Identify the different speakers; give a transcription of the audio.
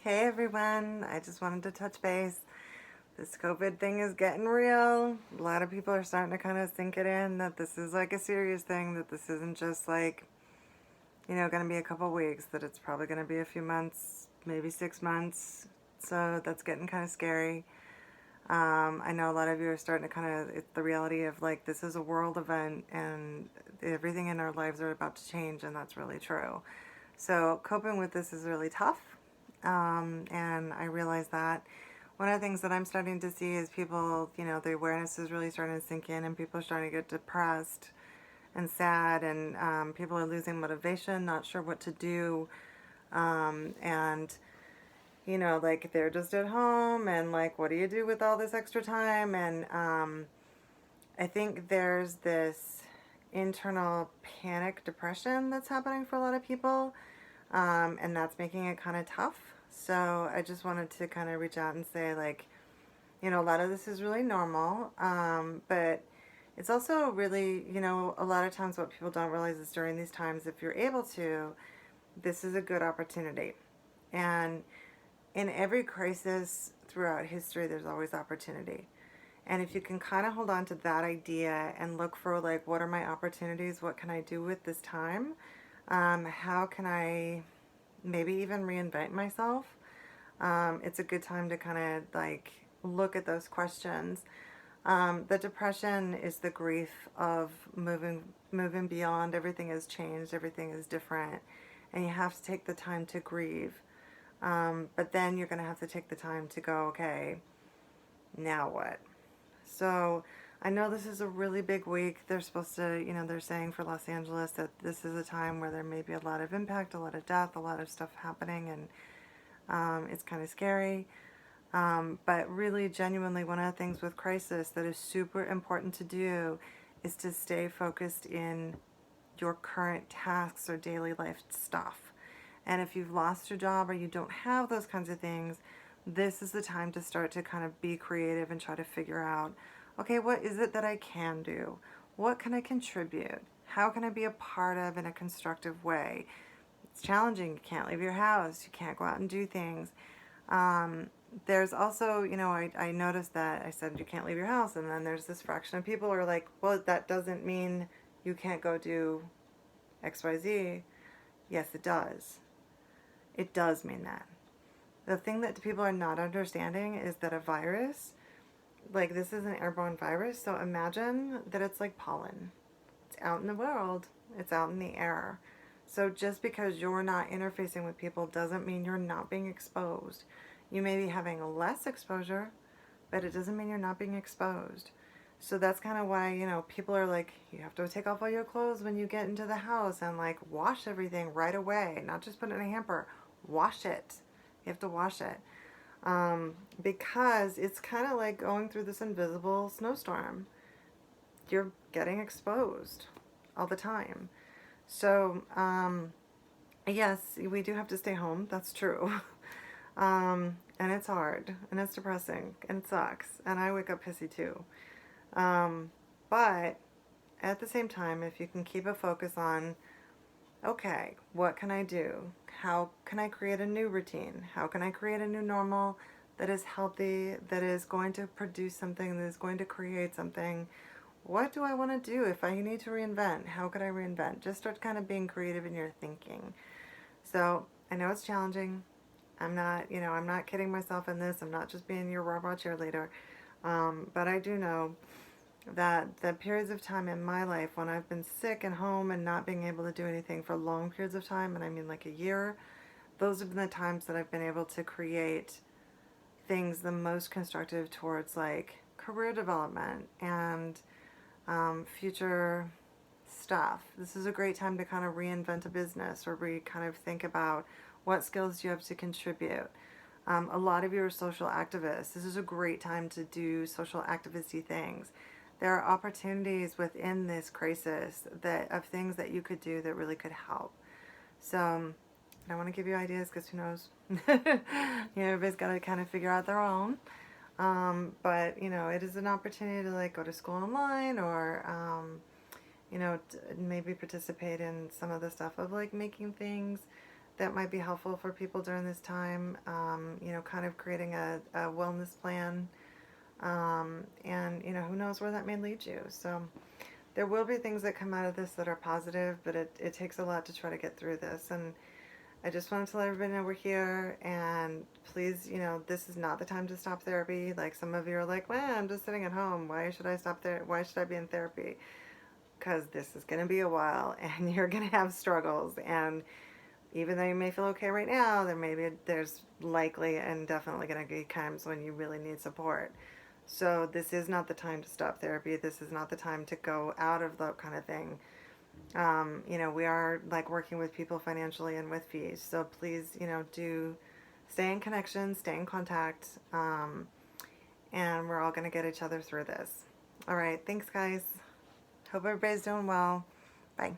Speaker 1: Hey everyone, I just wanted to touch base. This COVID thing is getting real. A lot of people are starting to kind of sink it in that this is like a serious thing, that this isn't just like, going to be a couple weeks, that it's probably going to be a few months, maybe 6 months. So that's getting kind of scary. I know a lot of you are starting to it's the reality of like, this is a world event and everything in our lives are about to change, and that's really true. So coping with this is really tough. And I realize that one of the things that I'm starting to see is people, the awareness is really starting to sink in, and people are starting to get depressed and sad, and people are losing motivation, not sure what to do. And like they're just at home, and like, what do you do with all this extra time? And I think there's this internal panic depression that's happening for a lot of people, and that's making it kind of tough. So I just wanted to kind of reach out and say, like, a lot of this is really normal, but it's also really, a lot of times what people don't realize is during these times, if you're able to, this is a good opportunity. And in every crisis throughout history, there's always opportunity. And if you can kind of hold on to that idea and look for, like, what are my opportunities? What can I do with this time? How can I maybe even reinvent myself? It's a good time to kind of like look at those questions. The depression is the grief of moving beyond. Everything has changed. Everything is different, and you have to take the time to grieve. But then you're going to have to take the time to go, okay, now what? So I know this is a really big week. They're supposed to, they're saying for Los Angeles that this is a time where there may be a lot of impact, a lot of death, a lot of stuff happening, and it's kind of scary. But really, genuinely, one of the things with crisis that is super important to do is to stay focused in your current tasks or daily life stuff. And if you've lost your job or you don't have those kinds of things, this is the time to start to kind of be creative and try to figure out, okay, what is it that I can do? What can I contribute? How can I be a part of in a constructive way? It's challenging. You can't leave your house. You can't go out and do things. There's also, I noticed that I said you can't leave your house, and then there's this fraction of people who are like, well, that doesn't mean you can't go do XYZ. Yes, it does. It does mean that. The thing that people are not understanding is that a virus, like, this is an airborne virus, so imagine that it's like pollen. It's out in the world, it's out in the air. So just because you're not interfacing with people doesn't mean you're not being exposed. You may be having less exposure, but it doesn't mean you're not being exposed. So that's kind of why, people are like, you have to take off all your clothes when you get into the house, and like wash everything right away, not just put it in a hamper. Wash it. You have to wash it. Because it's kind of like going through this invisible snowstorm. You're getting exposed all the time. So, yes, we do have to stay home. That's true. And it's hard, and it's depressing, and it sucks, and I wake up pissy too. But at the same time, if you can keep a focus on, okay, what can I do? How can I create a new routine? How can I create a new normal that is healthy, that is going to produce something, that is going to create something? What do I want to do? If I need to reinvent, how could I reinvent? Just start kind of being creative in your thinking. So I know it's challenging. I'm not kidding myself in this. I'm not just being your robot cheerleader. But I do know that the periods of time in my life when I've been sick and home and not being able to do anything for long periods of time, and I mean like a year, those have been the times that I've been able to create things the most constructive towards like career development and future stuff. This is a great time to kind of reinvent a business, or kind of think about what skills you have to contribute. A lot of you are social activists. This is a great time to do social activisty things. There are opportunities within this crisis of things that you could do that really could help. So I don't want to give you ideas because who knows? Everybody's got to kind of figure out their own. But it is an opportunity to like go to school online, or maybe participate in some of the stuff of like making things, that might be helpful for people during this time. You know, kind of creating a wellness plan. And, you know, who knows where that may lead you. So there will be things that come out of this that are positive, but it takes a lot to try to get through this. And I just wanted to let everybody know we're here, and please, you know, this is not the time to stop therapy. Like, some of you are like, well, I'm just sitting at home. Why should I stop there? Why should I be in therapy? Because this is going to be a while, and you're going to have struggles. And even though you may feel okay right now, there's likely and definitely going to be times when you really need support. So this is not the time to stop therapy. This is not the time to go out of that kind of thing. You know, we are like working with people financially and with fees. So please, you know, do stay in connection, stay in contact, and we're all going to get each other through this. All right. Thanks, guys. Hope everybody's doing well. Bye.